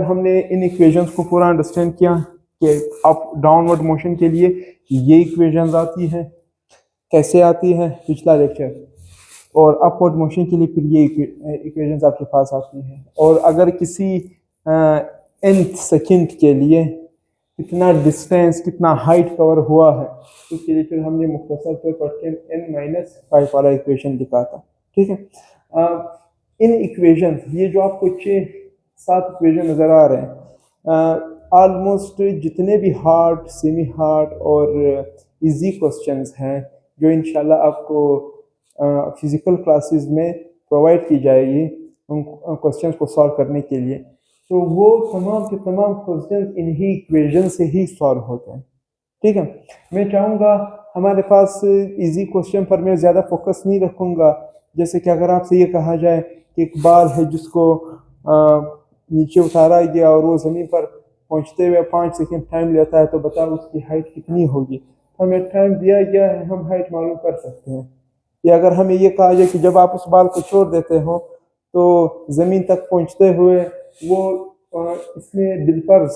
हमने इन इक्वेशंस को पूरा अंडरस्टैंड किया कि अप डाउनवर्ड मोशन के लिए ये इक्वेशंस आती है, कैसे आती है पिछला लेक्चर, और अपवर्ड मोशन के लिए फिर ये इक्वेशंस आपके पास आती हैं। और अगर किसी nth सेकंड के लिए कितना डिस्टेंस, कितना हाइट कवर हुआ है, उसके लिए फिर हमने मुख्तसर तौर पर n-5 वाला इक्वेशन लिखा था। ठीक है। इन इक्वेशन, ये जो आपको 6-7 इक्वेशन नज़र आ रहे हैं, ऑलमोस्ट जितने भी हार्ड, सेमी हार्ड और इजी क्वेश्चंस हैं जो इंशाल्लाह आपको फिज़िकल क्लासेस में प्रोवाइड की जाएगी उन क्वेश्चंस को सॉल्व करने के लिए, तो वो तमाम के तमाम क्वेश्चंस इन्हीं इक्वेशन से ही सॉल्व होते हैं। ठीक है। मैं चाहूँगा हमारे पास इजी क्वेश्चन पर मैं ज़्यादा फोकस नहीं रखूँगा। जैसे कि अगर आपसे ये कहा जाए कि एक बाल है जिसको नीचे उतारा गया और वो ज़मीन पर पहुँचते हुए 5 सेकंड टाइम लेता है, तो बताओ उसकी हाइट कितनी होगी। हमें टाइम दिया गया है, हम हाइट मालूम कर सकते हैं। या अगर हमें ये कहा जाए कि जब आप उस बाल को छोड़ देते हो तो ज़मीन तक पहुँचते हुए वो इसने बिलफर्ज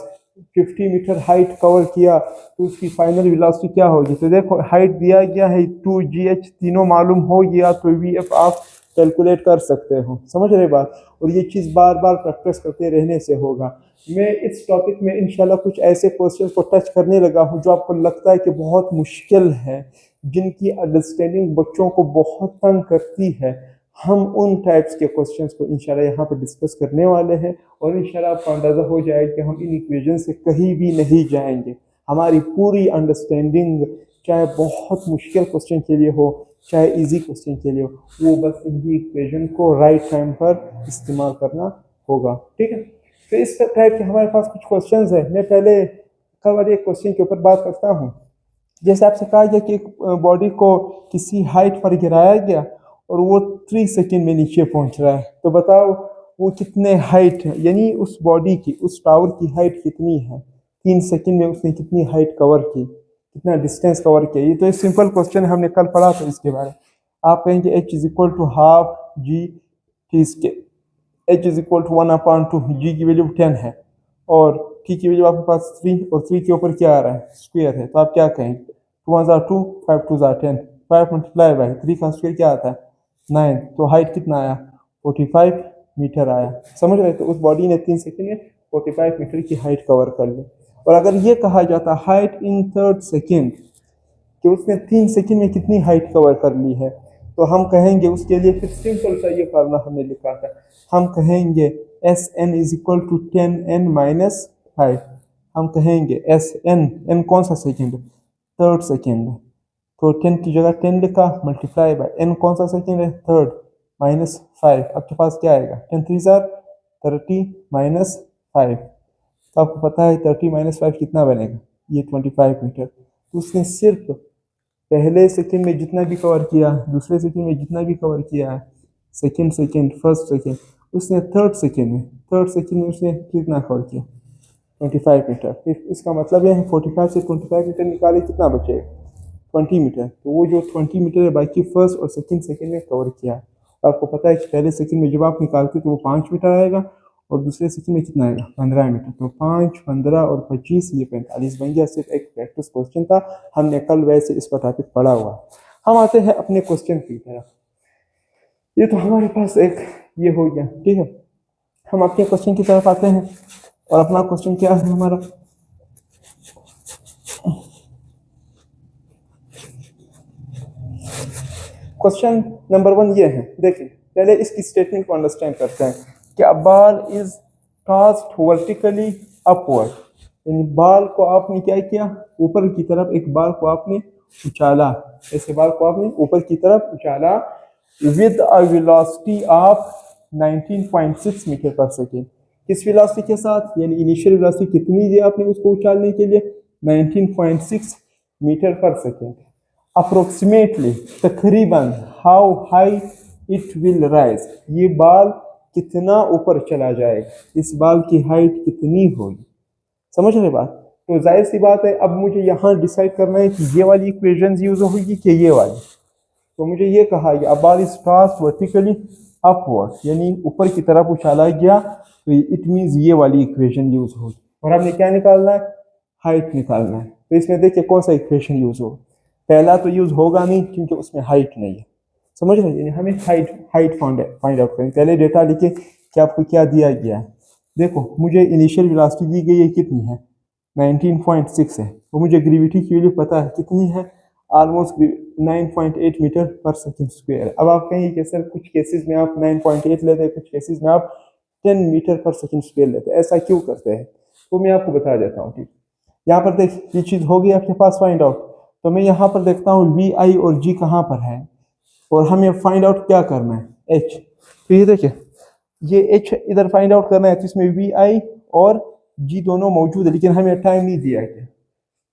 50 मीटर हाइट कवर किया, तो उसकी फाइनल वेलोसिटी क्या होगी। तो देखो हाइट दिया गया है, 2gh तीनों मालूम हो गया, तो vf आप कैलकुलेट कर सकते हो। समझ रहे बात। और ये चीज़ बार बार प्रैक्टिस करते रहने से होगा। मैं इस टॉपिक में इंशाल्लाह कुछ ऐसे क्वेश्चन को टच करने लगा हूँ जो आपको लगता है कि बहुत मुश्किल है, जिनकी अंडरस्टैंडिंग बच्चों को बहुत तंग करती है। हम उन टाइप्स के क्वेश्चंस को इंशाल्लाह यहाँ पर डिस्कस करने वाले हैं, और इंशाल्लाह आपको अंदाज़ा हो जाएगा कि हम इन इक्वेशन से कहीं भी नहीं जाएंगे। हमारी पूरी अंडरस्टैंडिंग, चाहे बहुत मुश्किल क्वेश्चन के लिए हो, चाहे इजी क्वेश्चन के लिए हो, वो बस इन्हीं इक्वेशन को राइट टाइम पर इस्तेमाल करना होगा। ठीक है। तो इस टाइप के हमारे पास कुछ क्वेश्चन है। मैं पहले कल वाले एक क्वेश्चन के ऊपर बात करता हूँ। जैसे आपसे कहा गया कि एक बॉडी को किसी हाइट पर गिराया गया और वो 3 सेकंड में नीचे पहुंच रहा है, तो बताओ वो कितने हाइट है, यानी उस बॉडी की, उस टावर की हाइट कितनी है। 3 सेकंड में उसने कितनी हाइट कवर की, कितना डिस्टेंस कवर किया। ये तो एक सिंपल क्वेश्चन हमने कल पढ़ा था इसके बारे में। आप कहेंगे h is equal to half G, h is equal to 1/2, G की वैल्यू 10 है और t की वैल्यू आपके पास 3, और 3 के ऊपर क्या आ रहा है, स्क्वायर है। तो आप क्या कहेंगे, 2 1 2, 5 2 10, 5 मल्टीप्लाई बाई 3 का स्क्वायर क्या आता है, 9। तो हाइट कितना आया, 45 मीटर आया। समझ रहे। तो उस बॉडी ने 3 सेकंड में 45 मीटर की हाइट कवर कर ली। और अगर ये कहा जाता हाइट इन 3rd सेकंड, कि उसने 3 सेकंड में कितनी हाइट कवर कर ली है, तो हम कहेंगे उसके लिए फिर सिंपल सा ये फार्मूला हमने लिखा था। हम कहेंगे Sn is equal to 10n minus 5। हम कहेंगे Sn, n कौन सा सेकंड, 3rd सेकंड, तो 10 की जगह 10 लिखा, मल्टीप्लाई बाय n कौन सा सेकंड है, 3rd, माइनस 5। आपके पास क्या आएगा, 10 3 30 माइनस 5। तो आपको पता है 30 माइनस 5 कितना बनेगा, ये 25 मीटर। तो उसने सिर्फ पहले सेकंड में जितना भी कवर किया, दूसरे सेकंड में जितना भी कवर किया है, सेकंड सेकंड फर्स्ट सेकंड, उसने 3rd सेकंड में उसने कितना कवर किया, 25 मीटर। इसका मतलब यह है 45 से 25 मीटर निकाले, कितना बचेगा, 20 मीटर। तो वो जो 20 मीटर है बाकी फर्स्ट और सेकंड में कवर किया है। आपको पता है कि पहले सेकंड में जब आप निकालते तो वो 5 मीटर आएगा, और दूसरे सेकंड में कितना आएगा, 15 मीटर। तो 5, 15 और 25, ये 45 बन गया। सिर्फ एक प्रैक्टिस क्वेश्चन था, हमने कल वैसे इस पर टॉपिक पढ़ा हुआ। हम आते हैं अपने क्वेश्चन की तरफ। ये तो हमारे पास एक ये हो गया। ठीक है। हम अपने क्वेश्चन की तरफ आते हैं, और अपना क्वेश्चन क्या है हमारा, क्वेश्चन नंबर 1 ये है। देखिए पहले इसकी स्टेटमेंट को अंडरस्टैंड करते हैं कि a ball is tossed vertically upward, यानी बाल को आपने क्या किया, ऊपर की तरफ एक बाल को आपने उछाला, ऐसे बाल को आपने ऊपर की तरफ उछाला, with a velocity of 19.6 metre per second. किस वेलोसिटी के साथ, यानी इनिशियल वेलोसिटी कितनी दी आपने उसको उछालने के लिए, 19.6 मीटर पर सेकेंड। अप्रोक्सीमेटली, तकरीबन, how high it will rise, ये बाल कितना ऊपर चला जाएगा, इस बाल की हाइट कितनी होगी। समझ रहे बात। तो जाहिर सी बात है, अब मुझे यहाँ डिसाइड करना है कि ये वाली इक्वेशन यूज होगी कि ये वाली। तो मुझे ये कहा गया, a ball is tossed vertically upward, यानी ऊपर की तरफ उछाला गया, तो इट मीन्स ये वाली इक्वेशन यूज होगी और हमने क्या निकालना है, हाइट निकालना है। तो इसमें देखिए कौन सा इक्वेशन यूज होगा, पहला तो यूज होगा नहीं क्योंकि उसमें हाइट नहीं है, समझ रहे हैं, हमें हाइट फाइंड आउट करें। पहले डेटा लिखे कि आपको क्या दिया गया है। देखो मुझे इनिशियल वेलोसिटी दी गई है कितनी है, 19.6 है, तो मुझे ग्रेविटी की वैल्यू पता है कितनी है, almost 9.8 metre per second square. अब आप कहेंगे कि सर कुछ केसेस में आप 9.8 लेते हैं, कुछ केसेस में आप 10 मीटर पर सेकेंड स्क्वायर लेते हैं, ऐसा क्यों करते हैं, तो मैं आपको बता देता हूँ। ठीक, यहाँ पर देख ये चीज़ होगी आपके पास फाइंड आउट, तो मैं यहाँ पर देखता हूँ वी आई और जी कहाँ पर है और हमें फाइंड आउट क्या करना है, एच। तो ये देखिए ये एच इधर फाइंड आउट करना है, तो इसमें वी आई और जी दोनों मौजूद है, लेकिन हमें टाइम नहीं दिया है,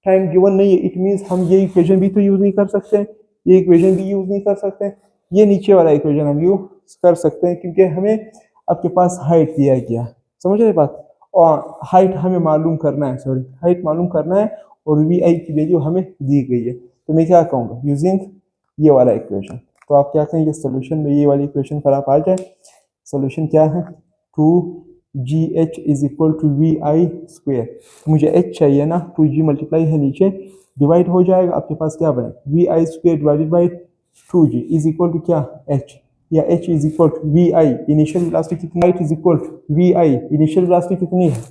टाइम गिवन नहीं है। इट मीन्स हम ये इक्वेशन भी तो यूज नहीं कर सकते, ये इक्वेशन भी यूज नहीं कर सकते, ये नीचे वाला इक्वेशन हम यूज कर सकते हैं क्योंकि हमें आपके पास हाइट दिया गया, समझ रहे बात, और हाइट हमें मालूम करना है, सॉरी हाइट मालूम करना है और वी आई की वैल्यू हमें दी गई है। तो मैं क्या कहूँगा, यूजिंग ये वाला इक्वेशन, तो आप क्या कहेंगे सोल्यूशन में, ये वाली इक्वेशन पर आप आ जाए। सोल्यूशन क्या है, 2GH is equal to we I square, मुझे h चाहिए ना, 2G मल्टीप्लाई है नीचे डिवाइड हो जाएगा, आपके पास क्या बने, v I square divided by 2G is equal to क्या h, या h is equal to we i, initial velocity कितनी, height is equal to we i, initial velocity कितनी है,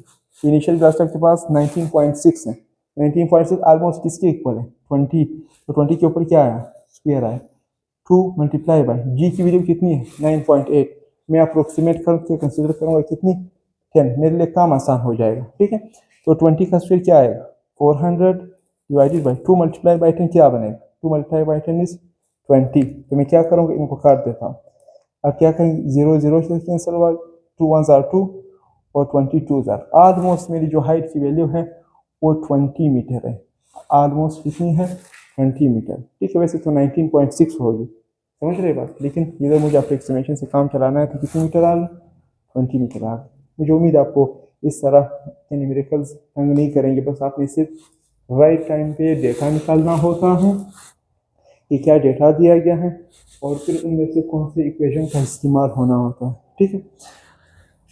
इनिशियल वेलोसिटी आपके पास 19.6 है, 19.6 ऑलमोस्ट किसके इक्वल है, 20, तो 20 के ऊपर क्या आया, स्क्वायर आया, 2 मल्टीप्लाई बाई जी की वैल्यू कितनी है 9.8, मैं अप्रोक्सीमेट करके कंसीडर करूंगा कितनी 10, मेरे लिए काम आसान हो जाएगा। ठीक है, तो 20 का स्क्वायर क्या आएगा 400 डिवाइडेड बाई 2 मल्टीप्लाई बाई 10 क्या बनेगा, 2 मल्टीप्लाई बाई 10 इज 20। तो मैं क्या करूँगा, इनको काट देता हूँ, अब क्या करें, 0 0 से कैंसिल हुआ, 2 1 are 2 और 22 are, ऑलमोस्ट मेरी जो हाइट की वैल्यू है वो 20 मीटर है, ऑलमोस्ट कितनी है 20 मीटर। ठीक है, वैसे तो 19.6 होगी, समझ रहे बात, लेकिन इधर मुझे अप्रोक्सीमेशन से काम चलाना है, तो कितने मीटर आ गए, 20 मीटर आ गए। मुझे उम्मीद आपको इस तरह के न्यूमेरिकल्स तंग नहीं करेंगे, बस आपने सिर्फ राइट टाइम पे डेटा निकालना होता है कि क्या डेटा दिया गया है और फिर उनमें से कौन से इक्वेशन का इस्तेमाल होना होता है। ठीक है,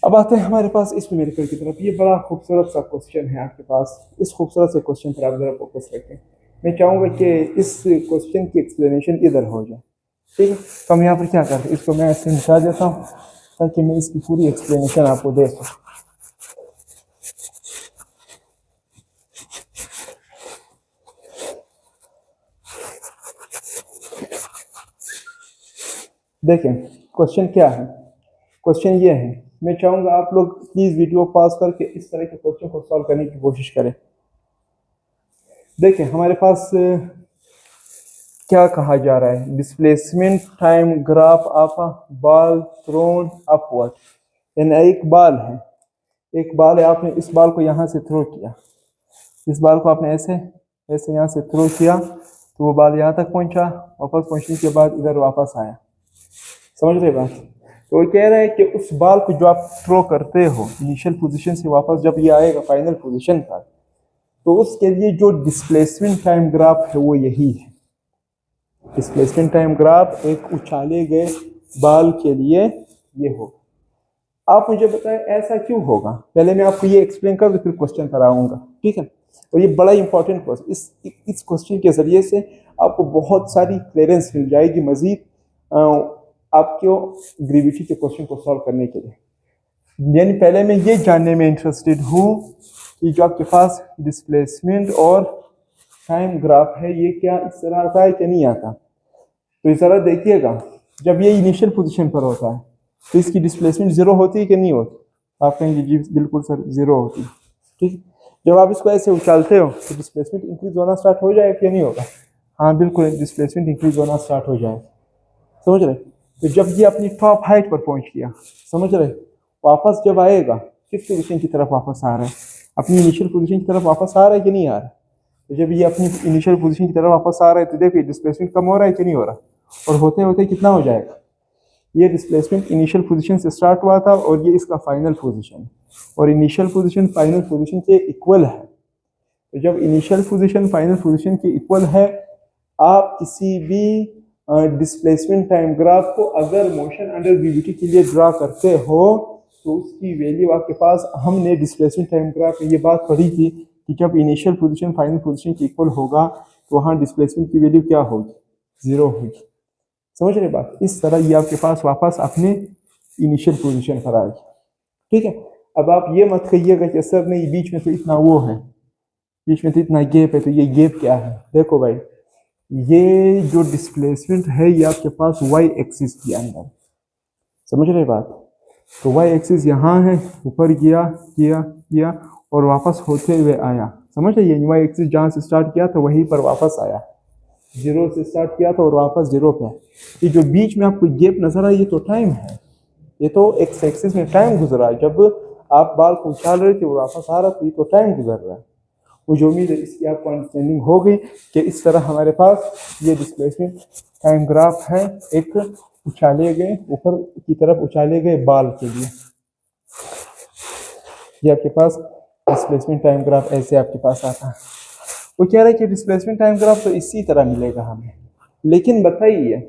अब आते हैं हमारे पास इस न्यूमेरिकल की तरफ। ये बड़ा खूबसूरत सा क्वेश्चन है आपके पास, इस खूबसूरत से क्वेश्चन पर आप ज़रा फोकस रखें। मैं चाहूँगा कि इस क्वेश्चन की एक्सप्लेनेशन इधर हो जाए। ठीक है, तो हम यहाँ पर क्या करते हैं, इसको मैं ऐसे निकाल देता हूँ ताकि मैं इसकी पूरी एक्सप्लेनेशन आपको दे सकूँ। देखें क्वेश्चन क्या है, क्वेश्चन ये है, मैं चाहूँगा आप लोग प्लीज़ वीडियो पॉज करके इस तरह के क्वेश्चन को सॉल्व करने की कोशिश करें। देखें हमारे पास क्या कहा जा रहा है, displacement time graph of a ball throne upward, यानी एक बॉल है, एक बॉल है, आपने इस बॉल को यहाँ से थ्रो किया, इस बॉल को आपने ऐसे ऐसे यहाँ से थ्रो किया, तो वो बॉल यहाँ तक पहुँचा, वापस पहुँचने के बाद इधर वापस आया, समझ रहे बात। तो वो कह रहा है कि उस बॉल को जो आप थ्रो करते हो इनिशियल पोजीशन से वापस जब ये आएगा फाइनल पोजीशन पर, तो उसके लिए जो डिस्प्लेसमेंट टाइम ग्राफ है वो यही है। डिस्प्लेसमेंट टाइम ग्राफ एक उछाले गए बॉल के लिए ये होगा। आप मुझे बताएं ऐसा क्यों होगा, पहले मैं आपको ये एक्सप्लेन कर दूं फिर क्वेश्चन पर आऊँगा। ठीक है, और ये बड़ा इंपॉर्टेंट क्वेश्चन, इस क्वेश्चन के जरिए से आपको बहुत सारी क्लियरेंस मिल जाएगी मजीद आपको ग्रेविटी के क्वेश्चन को सॉल्व करने के लिए। यानी पहले मैं ये जानने में इंटरेस्टेड हूँ कि जो आपके पास डिस्प्लेसमेंट और टाइम ग्राफ है ये क्या इस तरह आता है कि नहीं आता। तो इस तरह देखिएगा, जब ये इनिशियल पोजीशन पर होता है तो इसकी डिस्प्लेसमेंट जीरो होती है कि नहीं होती, आप कहेंगे जी बिल्कुल सर जीरो होती है। ठीक, जब आप इसको ऐसे उछालते हो तो डिस्प्लेसमेंट इंक्रीज होना स्टार्ट हो जाएगा कि नहीं होगा, हाँ बिल्कुल डिस्प्लेसमेंट इंक्रीज होना स्टार्ट हो जाएगा, समझ रहे। तो जब ये अपनी टॉप हाइट पर पहुंच गया, समझ रहे, वापस जब आएगा किस पोजीशन की तरफ वापस आ रहा है, अपनी इनिशियल पोजीशन की तरफ वापस आ रहा है कि नहीं आ रहा। तो जब ये अपनी इनिशियल पोजीशन की तरफ वापस आ रहा है तो देखिए डिस्प्लेसमेंट कम हो रहा है कि नहीं हो रहा, और होते होते कितना हो जाएगा, ये डिस्प्लेसमेंट इनिशियल पोजीशन से स्टार्ट हुआ था और ये इसका फाइनल पोजीशन है, और इनिशियल पोजीशन फाइनल पोजीशन के इक्वल है। तो जब इनिशियल पोजीशन फाइनल पोजीशन के इक्वल है, आप किसी भी डिस्प्लेसमेंट टाइम ग्राफ को अगर मोशन अंडर ग्रेविटी के लिए ड्रा करते हो तो उसकी वैल्यू आपके पास, हमने डिस्प्लेसमेंट टाइम ग्राफ में ये बात पढ़ी थी कि जब इनिशियल पोजीशन फाइनल पोजीशन के इक्वल होगा तो वहाँ डिस्प्लेसमेंट की वैल्यू क्या होगी, 0 होगी। समझ रहे बात? इस तरह ये आपके पास वापस अपने इनिशियल पोजीशन पर आएगी। ठीक है, अब आप ये मत कहिएगा कि सर नहीं बीच में तो इतना वो है, बीच में तो इतना गैप है, तो ये गैप क्या है? देखो भाई, ये जो डिस्प्लेसमेंट है ये आपके पास वाई एक्सिस के अंदर, समझ रहे बात? तो वाई एक्सिस यहाँ है, ऊपर किया और वापस होते हुए आया, समझ रहे? ये वाई एक्सिस जहाँ से स्टार्ट किया था वहीं पर वापस आया, 0 से स्टार्ट किया था और वापस 0 पे। ये जो बीच में आपको गैप नजर आया ये तो टाइम है, ये तो एक्स एक्सिस में टाइम गुजरा है। जब आप बाल को उछाल रहे थे वो वापस आ रहा था, ये तो टाइम गुजर रहा है। मुझे उम्मीद है इसकी आपको अंडरस्टैंडिंग हो गई कि इस तरह हमारे पास ये डिस्प्लेसमेंट टाइम ग्राफ है, एक उछाले गए ऊपर की तरफ उछाले गए बाल के लिए। ये आपके पास डिस्प्लेसमेंट टाइम ग्राफ ऐसे आपके पास आता है। वो कह रहे हैं कि डिस्प्लेसमेंट टाइम ग्राफ तो इसी तरह मिलेगा हमें, लेकिन बताइए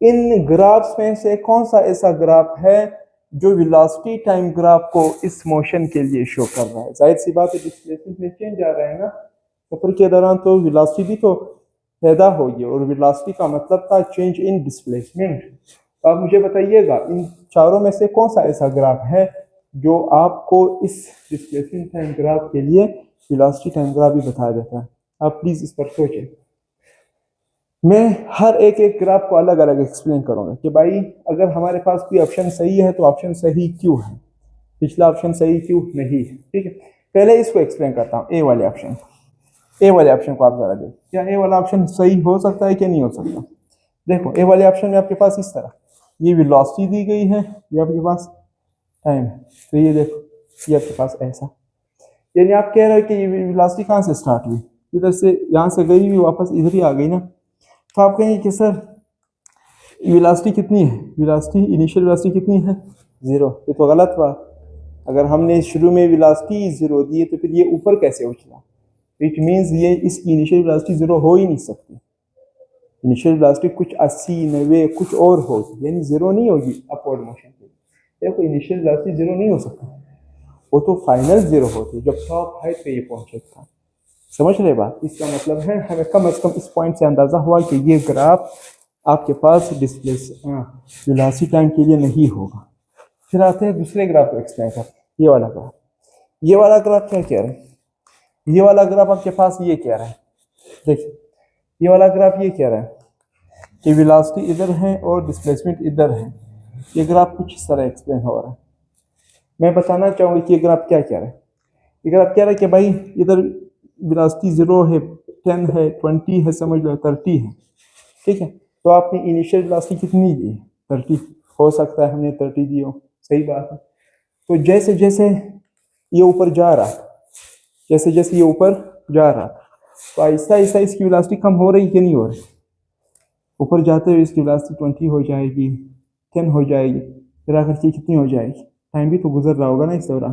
इन ग्राफ्स में से कौन सा ऐसा ग्राफ है जो वेलोसिटी टाइम ग्राफ को इस मोशन के लिए शो कर रहा है? जाहिर सी बात है डिस्प्लेसमेंट में चेंज आ रहा है ना, सफर के दौरान तो वेलोसिटी भी तो पैदा होगी, और वेलोसिटी का मतलब था चेंज इन डिस्प्लेसमेंट। तो आप मुझे बताइएगा इन चारों में से कौन सा ऐसा ग्राफ है जो आपको इस डिस्प्लेसमेंट टाइम ग्राफ के लिए वेलोसिटी टाइम ग्राफ भी बता देता है? आप प्लीज इस पर सोचें। मैं हर एक ग्राफ को अलग अलग एक्सप्लेन करूंगा कि भाई अगर हमारे पास कोई ऑप्शन सही है तो ऑप्शन सही क्यों है, पिछला ऑप्शन सही क्यों नहीं है। ठीक है, पहले इसको एक्सप्लेन करता हूँ। ए वाले ऑप्शन को आप जरा देखिए, क्या ए वाला ऑप्शन सही हो सकता है कि नहीं हो सकता? देखो ए वाले ऑप्शन में आपके पास इस तरह ये वेलोसिटी दी गई है, ये आपके पास टाइम है, तो ये देखो ये आपके पास ऐसा, यानी आप कह रहे हो कि ये वेलोसिटी कहाँ से स्टार्ट हुई, इधर से, यहाँ से गई हुई वापस इधर ही आ गई ना। तो आप कहेंगे कि सर वेलोसिटी कितनी है, वेलोसिटी इनिशियल वेलोसिटी कितनी है, 0। ये तो गलत बात, अगर हमने शुरू में वेलोसिटी 0 दी है तो फिर ये ऊपर कैसे उछला? इट मीन्स ये इसकी इनिशियल वेलोसिटी 0 हो ही नहीं सकती। इनिशियल वेलोसिटी कुछ 80 90 कुछ और होगी, यानी 0 नहीं होगी अपवर्ड मोशन के लिए। देखो इनिशियल वेलोसिटी 0 नहीं हो सकता, वो तो फाइनल 0 होती जब टॉप हाइट पे ये पहुंचे था। समझ रहे बात? इसका मतलब है हमें कम से कम इस पॉइंट से अंदाजा हुआ कि ये ग्राफ आपके पास डिस्प्लेस वेलोसिटी टाइम के लिए नहीं होगा। फिर आते हैं दूसरे ग्राफ को एक्सप्लेन कर, ये वाला ग्राफ। ये वाला ग्राफ क्या कह रहा है? ये वाला ग्राफ आपके पास ये कह रहा है, देखिए ये वाला ग्राफ ये कह रहा है कि वेलोसिटी इधर है और डिस्प्लेसमेंट इधर है। ये ग्राफ कुछ इस तरह एक्सप्लेन हो रहा है। मैं बताना चाहूँगा कि ये ग्राफ क्या कह रहा है। ये ग्राफ कह रहा है कि भाई इधर वेलोसिटी 0 है, 10 है, 20 है, समझ लो 30 है। ठीक है, तो आपने इनिशियल वेलोसिटी कितनी दी? 30। हो सकता है हमने 30 दी हो, सही बात है। तो जैसे जैसे ये ऊपर जा रहा, जैसे जैसे ये ऊपर जा रहा, तो आहिस्ता आहिस्ता इसकी वेलोसिटी कम हो रही कि नहीं हो रही? ऊपर जाते हुए इसकी वेलोसिटी 20 हो जाएगी, 10 हो जाएगी, फिर आकर के कितनी हो जाएगी? टाइम भी तो गुजर रहा होगा ना इस दौरान।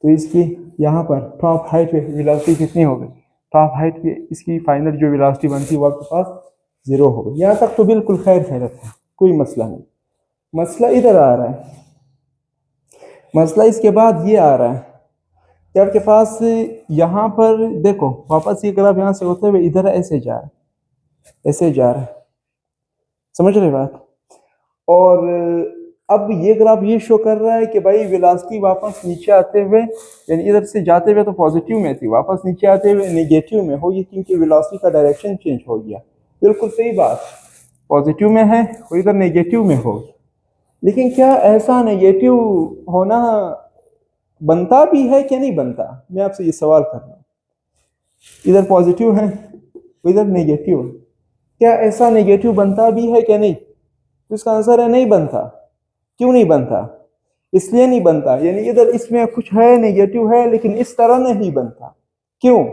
तो इसकी यहाँ पर टॉप हाइट पे वेलोसिटी कितनी हो गई? टॉप हाइट पे इसकी फाइनल जो वेलोसिटी बनती है वो आपके पास 0 हो गई। यहाँ तक तो बिल्कुल खैर खैरत है, कोई मसला नहीं। मसला इधर आ रहा है, मसला इसके बाद ये आ रहा है कि आपके पास यहाँ पर देखो वापस ये ग्राफ यहाँ से होते हुए इधर ऐसे जा रहा है, ऐसे जा रहा है, समझ रहे बात? और अब ये ग्राफ ये शो कर रहा है कि भाई वेलोसिटी वापस नीचे आते हुए, यानी इधर से जाते हुए तो पॉजिटिव में थी, वापस नीचे आते हुए नेगेटिव में होगी क्योंकि वेलोसिटी का डायरेक्शन चेंज हो गया। बिल्कुल सही बात, पॉजिटिव में है और इधर नेगेटिव में होगी। लेकिन क्या ऐसा नेगेटिव होना बनता भी है कि नहीं बनता? मैं आपसे ये सवाल कर रहा हूँ। इधर पॉजिटिव है, इधर नेगेटिव है, क्या ऐसा नेगेटिव बनता भी है कि नहीं? तो इसका आंसर है नहीं बनता। क्यों नहीं बनता? इसलिए नहीं बनता, यानी इधर इसमें कुछ है नेगेटिव है लेकिन इस तरह नहीं बनता। क्यों?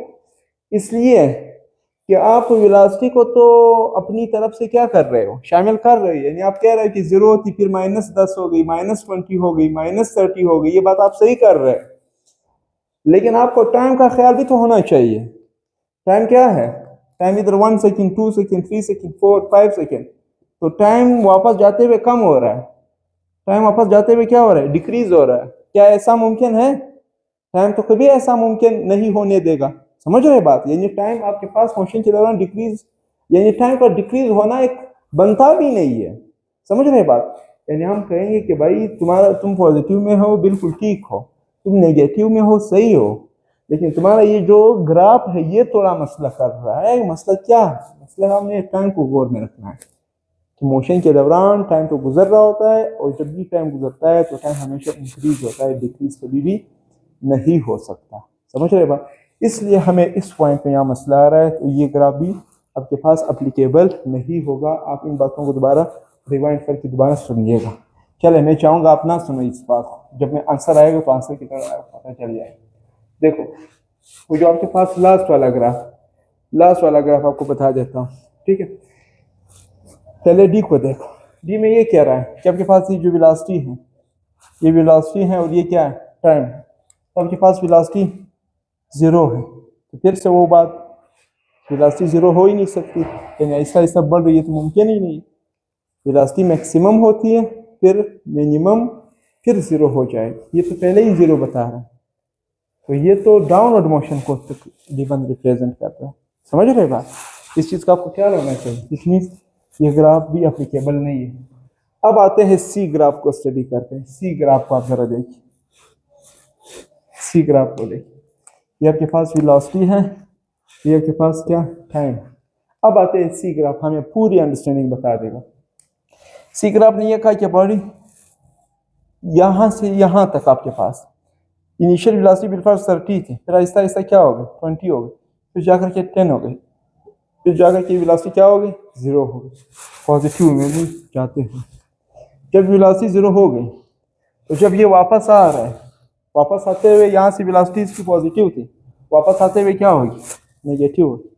इसलिए कि आप वेलोसिटी को तो अपनी तरफ से क्या कर रहे हो, शामिल कर रहे हो। यानी आप कह रहे हो कि 0 थी, फिर -10 हो गई, -20 हो गई, -30 हो गई, ये बात आप सही कर रहे हैं। लेकिन आपको टाइम का ख्याल भी तो होना चाहिए। टाइम क्या है? टाइम इधर 1 सेकेंड, 2 सेकेंड, 3 सेकेंड, 4 5 सेकेंड, तो टाइम वापस जाते हुए कम हो रहा है। टाइम वापस जाते हुए क्या हो रहा है, डिक्रीज हो रहा है। क्या ऐसा मुमकिन है? टाइम तो कभी ऐसा मुमकिन नहीं होने देगा। समझ रहे बात? यानी टाइम आपके पास मोशन के दौरान डिक्रीज, यानी टाइम का डिक्रीज होना एक बनता भी नहीं है। समझ रहे बात? यानी हम कहेंगे कि भाई तुम पॉजिटिव में हो, बिल्कुल ठीक हो, तुम नेगेटिव में हो, सही हो, लेकिन तुम्हारा ये जो ग्राफ है ये थोड़ा मसला कर रहा है। मसला क्या है? मसला हमने टाइम को गौर में रखना है कि मोशन के दौरान टाइम तो गुजर रहा होता है, और जब भी टाइम गुजरता है तो टाइम हमेशा इंक्रीज होता है, डिक्रीज कभी भी नहीं हो सकता। समझ रहे बात? इसलिए हमें इस पॉइंट पे यहाँ मसला आ रहा है, तो ये ग्राफ भी आपके पास अप्लीकेबल नहीं होगा। आप इन बातों को दोबारा रिवाइंड करके दोबारा सुनिएगा। चले, मैं चाहूँगा आप ना सुनो इस बात को, जब मैं आंसर आएगा तो आंसर की तरह पता चल जाएगा। देखो, वो जो आपके पास लास्ट वाला ग्राफ आपको बता देता हूँ, ठीक है। पहले डी को देखो। डी में ये कह रहा है कि आपके पास ये जो वेलोसिटी है, ये वेलोसिटी है, और ये क्या है, टाइम। तो आपके पास वेलोसिटी 0 है, तो फिर से वो बात, वेलोसिटी 0 हो ही नहीं सकती, यानी ऐसा ऐसा बढ़ रही है तो मुमकिन ही नहीं। वेलोसिटी मैक्सिमम होती है, फिर मिनिमम, फिर 0 हो जाएगी। ये तो पहले ही 0 बता रहा है, तो ये तो डाउनवर्ड मोशन को तकरीबन रिप्रेजेंट करता है। समझ रहे बात? इस चीज़ का आपको ख्याल होना चाहिए। इट मीन्स ये ग्राफ भी अप्लीकेबल नहीं है। अब आते हैं सी ग्राफ को स्टडी करते हैं। सी ग्राफ को आप जरा देखिए, सी ग्राफ को देखिए। ये आपके पास वेलोसिटी है, ये आपके पास क्या, टाइम। अब आते हैं सी ग्राफ, हमें पूरी अंडरस्टैंडिंग बता देगा। सी ग्राफ ने यह कहा कि बॉडी यहाँ से यहाँ तक आपके पास इनिशियल वेलोसिटी बिल्कुल 30 थी, फिर आहिस्ता आहिस्ता क्या हो गई, 20 हो गई, फिर जाकर के 10 हो गई, फिर जाकर के वेलोसिटी क्या हो गई, 0 हो गई। पॉजिटिव में भी जाते हैं। जब वेलोसिटी 0 हो गई, तो जब ये वापस आ रहा है, वापस आते हुए यहाँ से वेलोसिटी इसकी पॉजिटिव थी, वापस आते हुए क्या होगी, नेगेटिव होगी।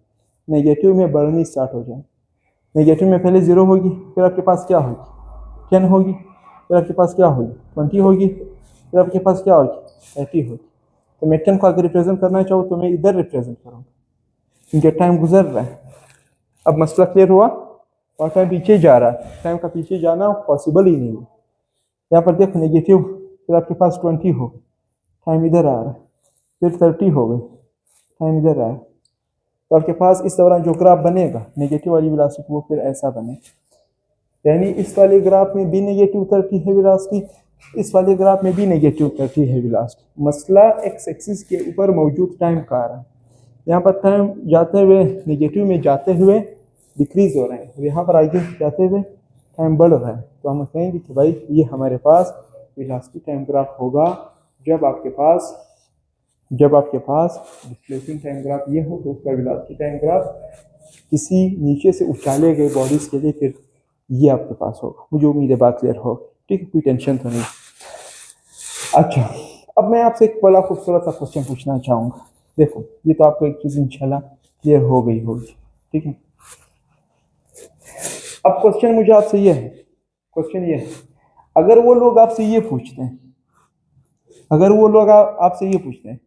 नेगेटिव में बढ़नी स्टार्ट हो जाए। नेगेटिव में पहले 0 होगी, फिर आपके पास क्या होगी, 10 होगी, फिर आपके पास क्या होगी, 20 होगी, फिर आपके पास क्या होगी, 30 होगी। तो मैं 10 को अगर रिप्रेजेंट करना चाहूँ तो मैं इधर रिप्रेजेंट करूँगा, क्योंकि टाइम गुजर रहा है। अब मसला क्लियर हुआ? और टाइम पीछे जा रहा है, टाइम का पीछे जाना पॉसिबल ही नहीं है। यहाँ पर देखो, नेगेटिव, फिर आपके पास 20 हो गई, टाइम इधर आ रहा है, फिर 30 हो गई, टाइम इधर आया। तो आपके पास इस दौरान जो ग्राफ बनेगा नेगेटिव वाली वेलोसिटी, वो फिर ऐसा बनेगा। यानी इस वाले ग्राफ में भी नेगेटिव 30 है वेलोसिटी, इस वाले ग्राफ में भी नेगेटिव 30 है वेलोसिटी। मसला एक्स एक्सिस के ऊपर मौजूद टाइम का आ रहा है। यहाँ पर टाइम जाते हुए, नेगेटिव में जाते हुए डिक्रीज हो रहे हैं, और यहाँ पर आगे जाते हुए टाइम बढ़ रहा है। तो हम कहेंगे कि भाई ये हमारे पास वेलोसिटी टाइम ग्राफ होगा जब आपके पास डिस्प्लेसमेंट टाइम ग्राफ ये हो, तो उसका वेलोसिटी टाइम ग्राफ किसी नीचे से उछाले गए बॉडीज के लिए फिर ये आपके पास होगा। मुझे उम्मीद है बात क्लियर हो, ठीक है, कोई टेंशन तो नहीं। अच्छा, अब मैं आपसे एक बड़ा खूबसूरत सा क्वेश्चन पूछना चाहूँगा। देखो, ये तो आपको एक चीज़ इंशाल्लाह क्लियर हो गई होगी, ठीक है। अब क्वेश्चन मुझे आपसे ये है, क्वेश्चन ये है, अगर वो लोग आपसे ये पूछते हैं, आपसे ये पूछते हैं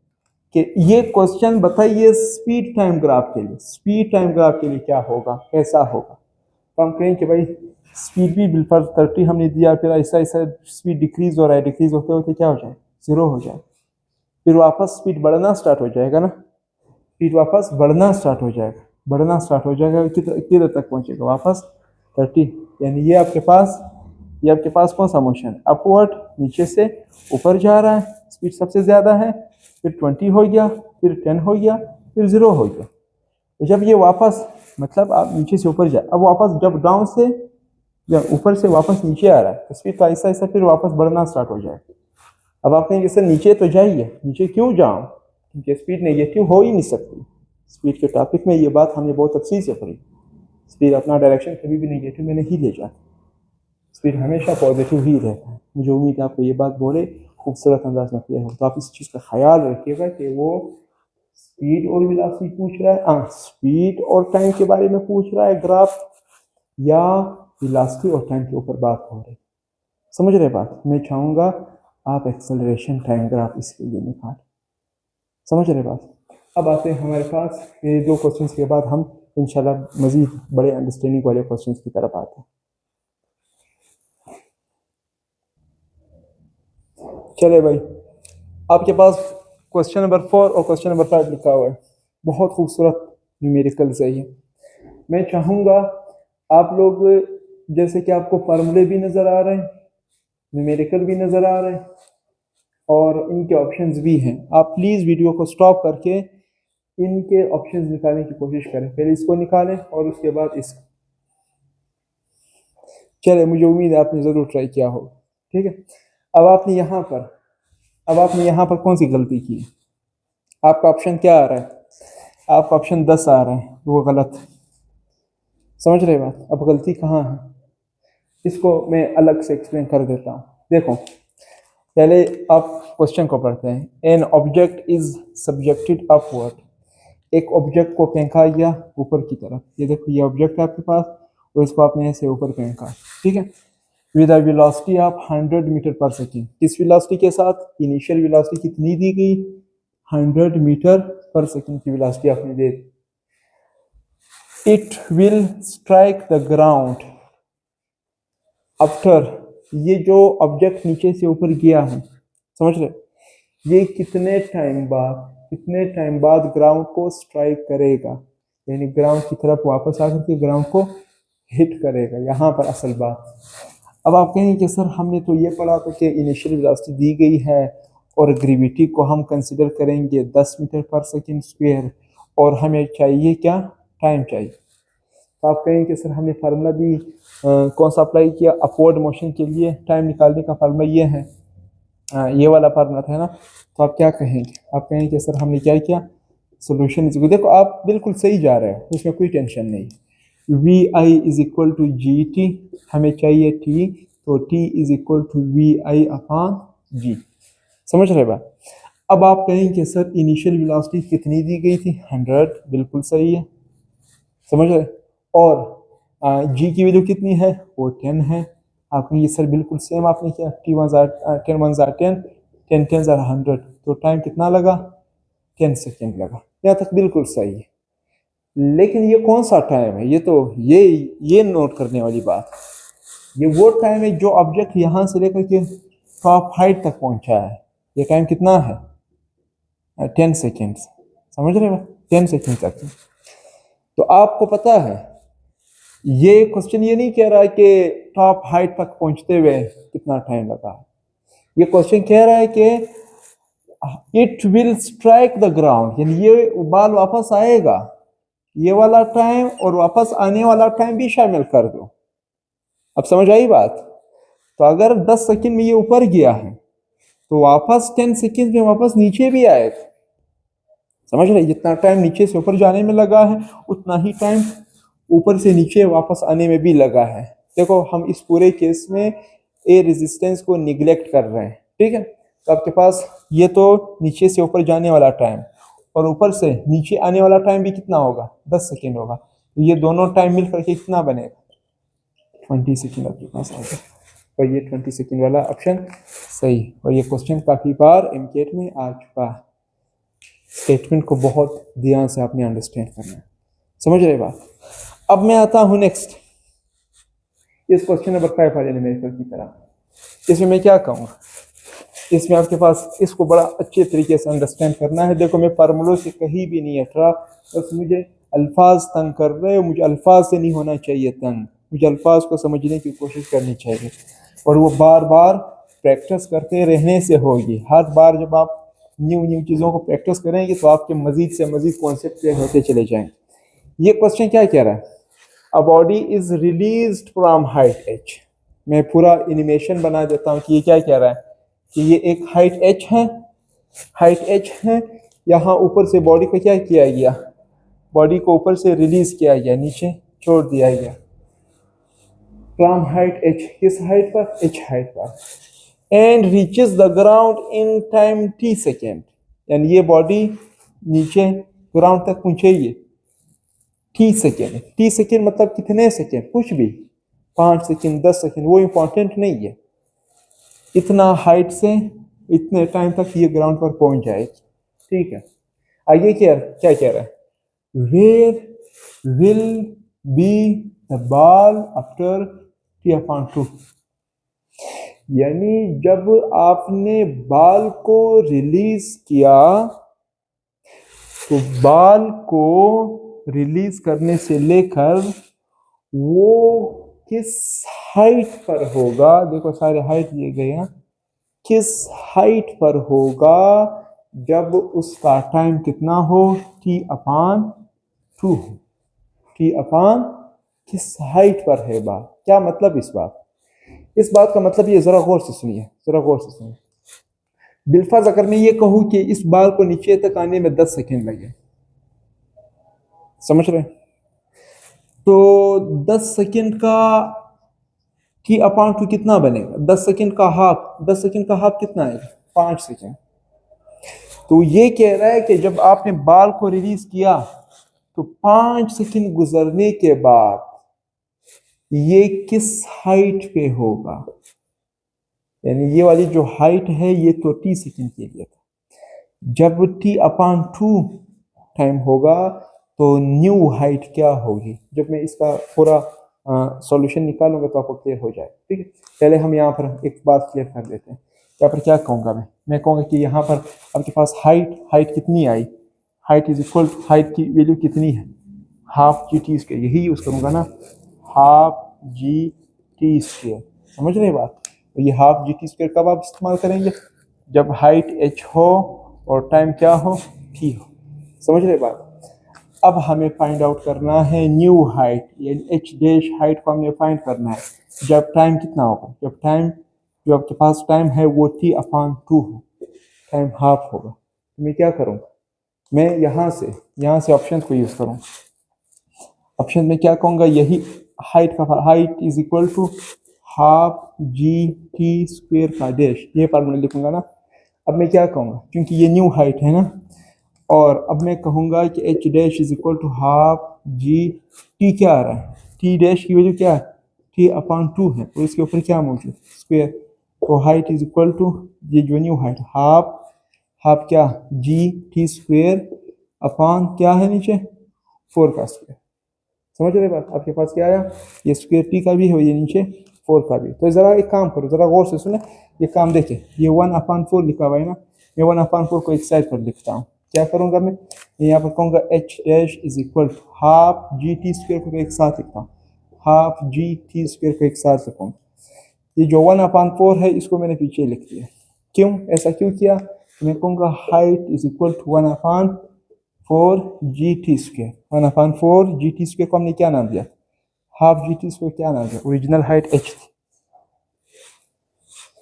कि ये क्वेश्चन बताइए स्पीड टाइम ग्राफ के लिए, स्पीड टाइम ग्राफ के लिए क्या होगा, कैसा होगा, तो हम कहें कि भाई स्पीड भी बिल्कुल 30 हमने दिया, फिर ऐसा ऐसा स्पीड डिक्रीज हो रहा है, डिक्रीज होते होते क्या हो जाए, 0 हो जाए, फिर वापस स्पीड बढ़ना स्टार्ट हो जाएगा ना, स्पीड वापस बढ़ना स्टार्ट हो जाएगा, किधर तक पहुंचेगा, वापस 30। यानी ये आपके पास कौन सा मोशन, अपवर्ड, नीचे से ऊपर जा रहा है, स्पीड सबसे ज़्यादा है, फिर 20 हो गया, फिर 10 हो गया, फिर 0 हो गया। तो जब ये वापस, मतलब आप नीचे से ऊपर जाए, अब वापस जब डाउन से जब ऊपर से वापस नीचे आ रहा है, तो स्पीड का ऐसा ऐसा फिर वापस बढ़ना स्टार्ट हो जाए। अब आप कहेंगे सर नीचे तो जाइए, नीचे क्यों जाऊँ, क्योंकि स्पीड नेगेटिव हो ही नहीं सकती। स्पीड के टॉपिक में ये बात हमने बहुत तफसील से पढ़ी। स्पीड अपना डायरेक्शन कभी भी नेगेटिव में नहीं ले जाती, स्पीड हमेशा पॉजिटिव ही रहता है। मुझे उम्मीद है आपको ये बात बोले खूबसूरत अंदाज में क्लियर हो। तो आप इस चीज़ का ख्याल रखिएगा कि वो स्पीड और वेलोसिटी पूछ रहा है, स्पीड और टाइम के बारे में पूछ रहा है ग्राफ, या वेलोसिटी और टाइम के ऊपर बात हो रही है। समझ रहे बात? मैं चाहूँगा आप एक्सेलरेशन टाइम ग्राफ इसके लिए निकाल। समझ रहे बात? अब आते हैं हमारे पास ये 2 क्वेश्चंस के बाद हम इंशाल्लाह मजीद बड़े अंडरस्टैंडिंग वाले क्वेश्चंस की तरफ आते हैं। चले भाई, आपके पास क्वेश्चन नंबर 4 और क्वेश्चन नंबर 5 लिखा हुआ है, बहुत खूबसूरत न्यूमेरिकल्स है ये। मैं चाहूँगा आप लोग, जैसे कि आपको फार्मूले भी नज़र आ रहे हैं, न्यूमेरिकल भी नज़र आ रहे हैं और इनके ऑप्शंस भी हैं, आप प्लीज़ वीडियो को स्टॉप करके इनके ऑप्शंस निकालने की कोशिश करें। पहले इसको निकालें और उसके बाद इसको। चले, मुझे उम्मीद है आपने ज़रूर ट्राई किया होगा, ठीक है। अब आपने यहाँ पर कौन सी गलती की है? आपका ऑप्शन क्या आ रहा है? आपका ऑप्शन 10 आ रहा है, वो गलत। समझ रहे बात? अब गलती कहाँ है, इसको मैं अलग से एक्सप्लेन कर देता हूँ। देखो, पहले आप क्वेश्चन को पढ़ते हैं। An object is subjected upward, एक ऑब्जेक्ट को फेंका गया ऊपर की तरफ। ये देखो, ये ऑब्जेक्ट है आपके पास और इसको आपने ऐसे ऊपर फेंका, ठीक है, with a velocity of 100 metre per second. इस वेलोसिटी के साथ इनिशियल वेलोसिटी कितनी दी गई? 100 मीटर पर सेकेंड की वेलोसिटी आपने दे दी। It will strike the ground after, ये जो ऑब्जेक्ट नीचे से ऊपर गया है, समझ रहे, ये कितने टाइम बाद ग्राउंड को स्ट्राइक करेगा, यानी ग्राउंड की तरफ वापस आकर के ग्राउंड को हिट करेगा। यहाँ पर असल बात। अब आप कहेंगे कि सर हमने तो ये पढ़ा था कि इनिशियल वेलोसिटी दी गई है और ग्रेविटी को हम कंसिडर करेंगे 10 मीटर पर सेकेंड स्क्वायर और हमें चाहिए क्या? टाइम चाहिए। तो आप कहेंगे कि सर हमने फार्मूला भी कौन सा अप्लाई किया? अपवर्ड मोशन के लिए टाइम निकालने का फार्मूला ये है, ये वाला फार्मूला था ना। तो आप क्या कहेंगे? आप कहेंगे कि सर हमने क्या किया? सोल्यूशन इज, देखो आप बिल्कुल सही जा रहे हो, उसमें कोई टेंशन नहीं। V i is equal to g t, हमें चाहिए टी, तो t is equal to we i upon g. समझ रहे बात? अब आप कहेंगे सर इनिशियल वेलोसिटी कितनी दी गई थी? 100, बिल्कुल सही है, समझ रहे। और जी की वैल्यू कितनी है? वो 10 है। आप कहेंगे सर बिल्कुल सेम आपने किया, टी 1 10 1 10 10 10 100, तो टाइम कितना लगा? 10 सेकेंड लगा। यहाँ तक बिल्कुल सही है, लेकिन ये कौन सा टाइम है? ये तो ये नोट करने वाली बात, ये वो टाइम है जो ऑब्जेक्ट यहाँ से लेकर के टॉप हाइट तक पहुंचा है। ये टाइम कितना है? 10 सेकेंड। समझ रहे हो? 10 सेकेंड तक। तो आपको पता है, ये क्वेश्चन ये नहीं कह रहा है कि टॉप हाइट तक पहुंचते हुए कितना टाइम लगा, ये क्वेश्चन कह रहा है कि it will strike the ground, यानी ये बाल वापस आएगा। ये वाला टाइम और वापस आने वाला टाइम भी शामिल कर दो। अब समझ आई बात? तो अगर 10 सेकंड में ये ऊपर गया है तो वापस 10 सेकंड में वापस नीचे भी आएगा। समझ रहे? जितना टाइम नीचे से ऊपर जाने में लगा है उतना ही टाइम ऊपर से नीचे वापस आने में भी लगा है। देखो, हम इस पूरे केस में ए रेजिस्टेंस को निगलेक्ट कर रहे हैं, ठीक है। तो आपके पास ये तो नीचे से ऊपर जाने वाला टाइम और ऊपर से नीचे आने वाला टाइम भी कितना होगा? 10 सेकेंड होगा। तो ये दोनों टाइम मिल करके कितना बनेगा? 20 सेकेंड आपके पास आएगा। और ये 20 सेकेंड वाला ऑप्शन सही। और ये क्वेश्चन काफ़ी बार एमकेट में आ चुका है। स्टेटमेंट को बहुत ध्यान से आपने अंडरस्टैंड करना है। समझ रहे बात? अब मैं आता हूँ नेक्स्ट, इस क्वेश्चन नंबर 5 वाले न्यूमेरिकल की तरह। इसमें मैं क्या कहूँगा, इसमें आपके पास इसको बड़ा अच्छे तरीके से अंडरस्टैंड करना है। देखो, मैं फार्मूलों से कहीं भी नहीं हट रहा, बस मुझे अल्फाज तंग कर रहे हो। मुझे अल्फाज से नहीं होना चाहिए तंग, मुझे अल्फाज को समझने की कोशिश करनी चाहिए और वो बार बार प्रैक्टिस करते रहने से होगी। हर बार जब आप न्यू चीज़ों को प्रैक्टिस करेंगे तो आपके मज़ीद से मज़ीद कॉन्सेप्ट क्लियर होते चले जाएंगे। ये क्वेश्चन क्या कह रहा है? A body is released from height H. मैं पूरा एनिमेशन बना देता हूँ कि ये क्या कह रहा है कि ये एक हाइट एच है। यहाँ ऊपर से बॉडी को क्या किया गया? बॉडी को ऊपर से रिलीज किया गया, नीचे छोड़ दिया गया फ्रॉम हाइट एच। किस हाइट पर? एच हाइट पर। And reaches the ground in time T second, यानी ये बॉडी नीचे ग्राउंड तक पहुंचेगी टी सेकेंड। टी सेकेंड मतलब कितने सेकेंड? कुछ भी, 5 सेकेंड 10 सेकेंड, वो इंपॉर्टेंट नहीं है। इतना हाइट से इतने टाइम तक ये ग्राउंड पर पहुंच जाएगी, ठीक है। आगे क्या कह रहा है? Where will be the ball after t/2। यानी जब आपने बाल को रिलीज किया तो बाल को रिलीज करने से लेकर वो किस हाइट पर होगा, देखो सारे हाइट दिए गए हैं, किस हाइट पर होगा जब उसका टाइम कितना हो, t/2 हो। t/, किस हाइट पर है बात, क्या मतलब इस बात का मतलब ये, जरा गौर से सुनिए, जरा गौर से सुनिए। बिलफर्ज अगर मैं ये कहूं कि इस बाल को नीचे तक आने में 10 सेकेंड लगे, समझ रहे हैं, तो 10 सेकेंड का t/2 कितना बनेगा, 10 सेकेंड का हाफ, 10 सेकेंड का हाफ कितना है, 5 सेकेंड। तो ये कह रहा है कि जब आपने बाल को रिलीज किया तो 5 सेकेंड गुजरने के बाद ये किस हाइट पे होगा, यानी ये वाली जो हाइट है ये तो t सेकेंड के लिए था, जब t/2 टाइम होगा तो न्यू हाइट क्या होगी। जब मैं इसका पूरा सॉल्यूशन निकालूंगा तो आपको क्लियर हो जाए, ठीक है। पहले हम यहाँ पर एक बात क्लियर कर देते हैं। यहाँ पर क्या कहूँगा मैं कहूँगा कि यहाँ पर आपके पास हाइट कितनी आई, height is equal to, height की वैल्यू कितनी है, हाफ GT², यही यूज़ करूँगा ना, हाफ GT², समझ रहे बात। तो ये हाफ GT² कब आप इस्तेमाल करेंगे, जब हाइट h हो और टाइम क्या हो, t हो, समझ रहे बात। अब हमें फाइंड आउट करना है न्यू हाइट, यानी h' हाइट को हमें फाइंड करना है जब टाइम कितना होगा, जब टाइम, जो आपके पास टाइम है वो t/2 हो, टाइम हाफ होगा। तो मैं क्या करूँगा, मैं यहाँ से ऑप्शन को यूज़ करूँ। ऑप्शन में क्या कहूँगा, यही height is equal to half GT² का डैश, ये फार्मूला लिखूंगा ना। अब मैं क्या कहूँगा, क्योंकि ये न्यू हाइट है ना, और अब मैं कहूँगा कि h' is equal to half GT, क्या आ रहा है, t' की वैल्यू क्या है, t/2 है, तो इसके ऊपर क्या मौजूद, स्क्वायर। तो हाइट इज इक्वल टू, ये जो न्यू हाइट, हाफ क्या, GT² अपॉन क्या है नीचे, 4 का स्क्वायर, समझ रहे बात। आपके पास क्या आया, ये स्क्वायर t का भी है, ये नीचे 4 का भी। तो जरा एक काम करो, जरा गौर से सुने, ये काम देखे, ये 1/4 लिखा हुआ है ना, मैं 1/4 को एक साइड पर लिखता हूँ। क्या करूँगा मैं यहाँ पर कहूँगा h' is equal to half GT² को एक साथ लिखता हूँ, हाफ GT² को एक साथ लिखूँगा। ये जो 1/4 है इसको मैंने पीछे लिख दिया, क्यों, ऐसा क्यों किया, मैं कहूँगा height is equal to 1/4 GT², 1/4 GT² को हमने क्या नाम दिया, हाफ GT², क्या नाम दिया, ओरिजिनल हाइट h थी।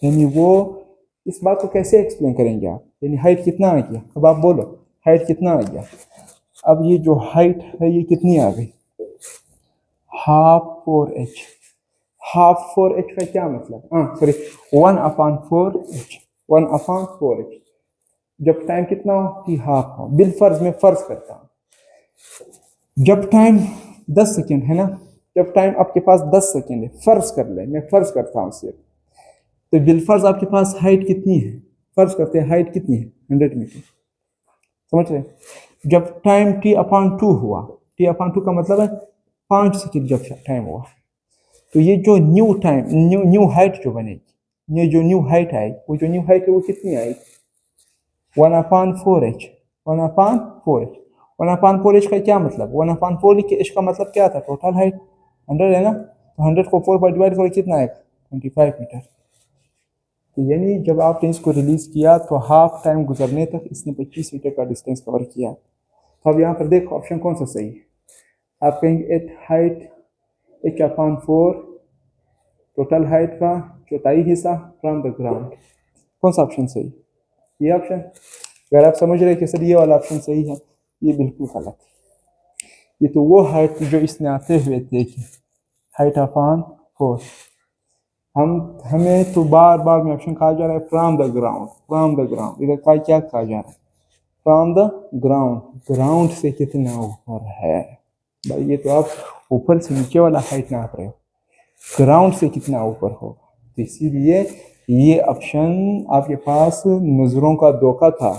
यानी वो, इस बात को कैसे एक्सप्लेन करेंगे आप, यानी हाइट कितना आ गया, अब आप बोलो हाइट कितना आ गया। अब ये जो हाइट है ये कितनी आ गई, हाफ 4h, हाफ 4h का क्या मतलब, सॉरी 1/4h, 1/4h, जब टाइम कितना हो, कि हाफ हो। बिलफर्ज में फर्ज करता हूँ, जब टाइम 10 सेकेंड है ना, जब टाइम आपके पास 10 सेकेंड है, फर्ज कर ले, मैं फर्ज करता हूँ सिर्फ, तो बिलफर्ज आपके पास हाइट कितनी है, फर्ज करते हैं हाइट कितनी है, 100 मीटर, समझ रहे। जब टाइम t/2 हुआ, t/2 का मतलब है 5 सेकेंड जब टाइम हुआ, तो ये जो न्यू टाइम, न्यू हाइट जो बनेगी, ये जो न्यू हाइट आएगी, वो जो न्यू हाइट है वो कितनी आएगी, 1/4h, 1/4h, 1/4h का क्या मतलब, 1/4h का मतलब क्या था, टोटल हाइट 100 है ना, तो 100 को 4 पर डिवाइड करो, कितना आएगा, 25 मीटर। तो यानी जब आपने इसको रिलीज किया तो हाफ टाइम गुजरने तक इसने 25 मीटर का डिस्टेंस कवर किया। तो अब यहाँ पर देखो ऑप्शन कौन सा सही है, आप कहेंगे eight height h/4 total height का चौथाई हिस्सा फ्रॉम द ग्राउंड, कौन सा ऑप्शन सही, ये ऑप्शन। अगर आप समझ रहे कि सर ये वाला ऑप्शन सही है, ये बिल्कुल गलत है। ये तो वो हाइट जो इसने आते हुए देखी, हाइट/4, हमें तो बार बार में ऑप्शन कहा जा रहा है from the ground, from the ground, इधर का क्या कहा जा रहा है, फ्रॉम द ग्राउंड, ग्राउंड से कितना ऊपर है भाई, ये तो आप ऊपर से नीचे वाला हाइट नाप रहे हो, ग्राउंड से कितना ऊपर होगा। तो इसीलिए ये ऑप्शन आपके पास नजरों का धोखा था,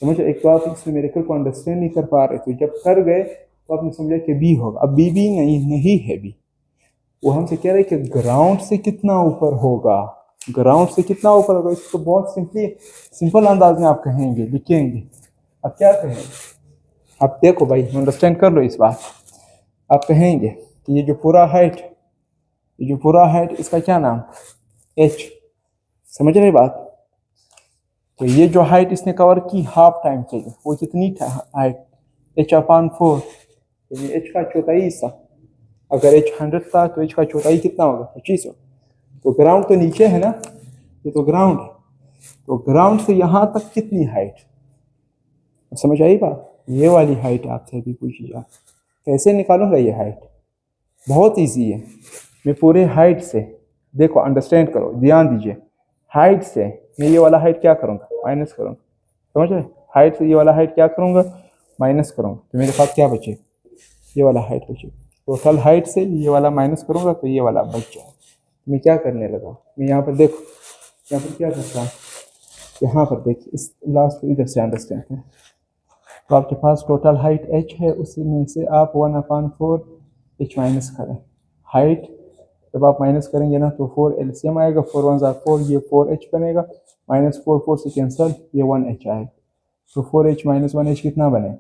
समझ। एक तो आप इस मेरेकल को अंडरस्टैंड नहीं कर पा रहे थे, जब कर गए तो आपने समझा कि बी होगा। अब बी नहीं है बी, वो हमसे कह रहे हैं कि ग्राउंड से कितना ऊपर होगा, ग्राउंड से कितना ऊपर होगा, इसको बहुत सिंपल अंदाज में आप कहेंगे, लिखेंगे। अब क्या कहेंगे, आप देखो भाई, अंडरस्टैंड कर लो इस बात। आप कहेंगे कि ये जो पूरा हाइट इसका क्या नाम, h। समझ रहे बात। तो ये जो हाइट इसने कवर की हाफ टाइम के लिए, वो कितनी था हाइट, h/4। ये h का चौथाई हिस्सा। अगर h 100 था तो h का चौथाई कितना होगा, 25 होगा। तो ग्राउंड तो नीचे है ना, ये तो ग्राउंड है। तो ग्राउंड से यहाँ तक कितनी हाइट, समझ आई बात। ये वाली हाइट आपसे भी पूछी जा, कैसे निकालूंगा ये हाइट, बहुत इजी है। मैं पूरे हाइट से, देखो अंडरस्टैंड करो, ध्यान दीजिए। हाइट से मैं ये वाला हाइट क्या करूँगा, माइनस करूँगा। समझ रहे, हाइट से ये वाला हाइट क्या करूँगा, माइनस करूँगा। तो मेरे पास क्या बचे, ये वाला हाइट बचे। टोटल हाइट से ये वाला माइनस करूँगा तो ये वाला बच जाए। मैं क्या करने लगा, मैं यहाँ पर देखो, यहाँ पर क्या करता हूँ, यहाँ पर देखिए, इस लास्ट को इधर से अंडरस्टैंड करें। तो आपके पास टोटल हाइट h है, उसी में से आप 1/4 h माइनस करें। हाइट जब आप माइनस करेंगे ना तो 4 एलसीएम आएगा, 4 1 4, ये 4h बनेगा, -4 4 से कैंसल, ये 1h आएगा। तो 4h - 1h कितना बने,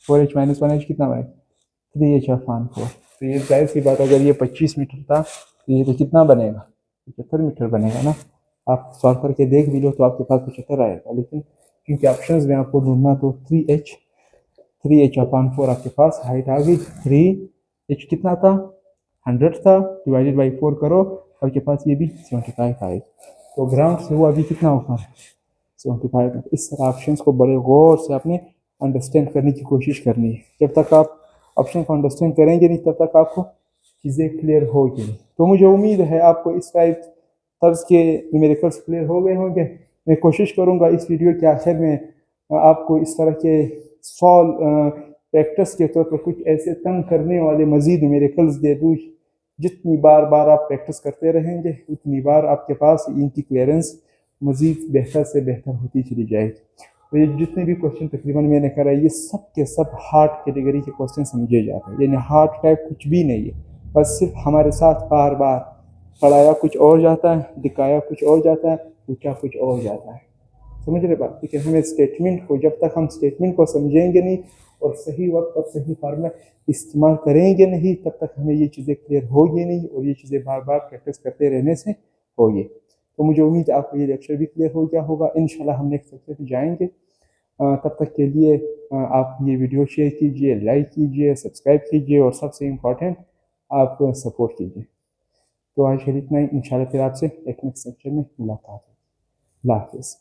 4h - 1h कितना बने, 3h/4। तो ये जाहिर सी बात, अगर ये 25 मीटर था तो ये तो कितना बनेगा, 75 मीटर बनेगा ना। आप सॉल्व करके देख भी लो तो आपके पास 75 आएगा, लेकिन क्योंकि ऑप्शंस में आपको ढूंढना, तो 3h/4 आपके पास हाइट आ गई। 3h कितना था, 100 था, डिवाइडेड बाई 4 करो, आपके पास ये भी 75 आएगा। तो ग्राउंड से वो अभी कितना ऊपर, 75। इस तरह ऑप्शंस को बड़े गौर से आपने अंडरस्टैंड करने की कोशिश करनी है। जब तक आप ऑप्शन को अंडरस्टैंड करेंगे नहीं, तब तक आपको चीज़ें क्लियर होगी नहीं। तो मुझे उम्मीद है आपको इस टाइप तर्ज के न्यूमेरिकल्स क्लियर हो गए होंगे। मैं कोशिश करूँगा इस वीडियो के आखिर में आपको इस तरह के सॉल्व प्रैक्टिस के तौर पर कुछ ऐसे तंग करने वाले मजीद न्यूमेरिकल्स दे दूँ। जितनी बार बार आप प्रैक्टिस करते रहेंगे, उतनी बार आपके पास इनकी क्लियरेंस मजीद बेहतर से बेहतर होती चली जाएगी। तो ये जितने भी क्वेश्चन तकरीबन मैंने करा, ये सब के सब हार्ड कैटेगरी के क्वेश्चन समझे जाते हैं, यानी हार्ड टाइप कुछ भी नहीं है। बस सिर्फ हमारे साथ बार बार पढ़ाया कुछ और जाता है, दिखाया कुछ और जाता है, पूछा कुछ और जाता है। समझ रहे बात। लेकिन हमें स्टेटमेंट को, जब तक हम स्टेटमेंट को समझेंगे नहीं और सही वक्त पर सही फार्मूला इस्तेमाल करेंगे नहीं, तब तक हमें ये चीज़ें क्लियर होगी नहीं, और ये चीज़ें बार बार प्रैक्टिस करते रहने से होगी। तो मुझे उम्मीद है आपको ये लेक्चर भी क्लियर हो गया होगा। इंशाल्लाह हम नेक्स्ट लेक्चर पे जाएंगे। तब तक के लिए आप ये वीडियो शेयर कीजिए, लाइक कीजिए, सब्सक्राइब कीजिए, और सबसे इम्पॉर्टेंट आप सपोर्ट कीजिए। तो आज के लिए इतना ही। इंशाल्लाह फिर आपसे एक नेक्स्ट लेक्चर में मुलाकात होगी। अल्लाह हाफिज़।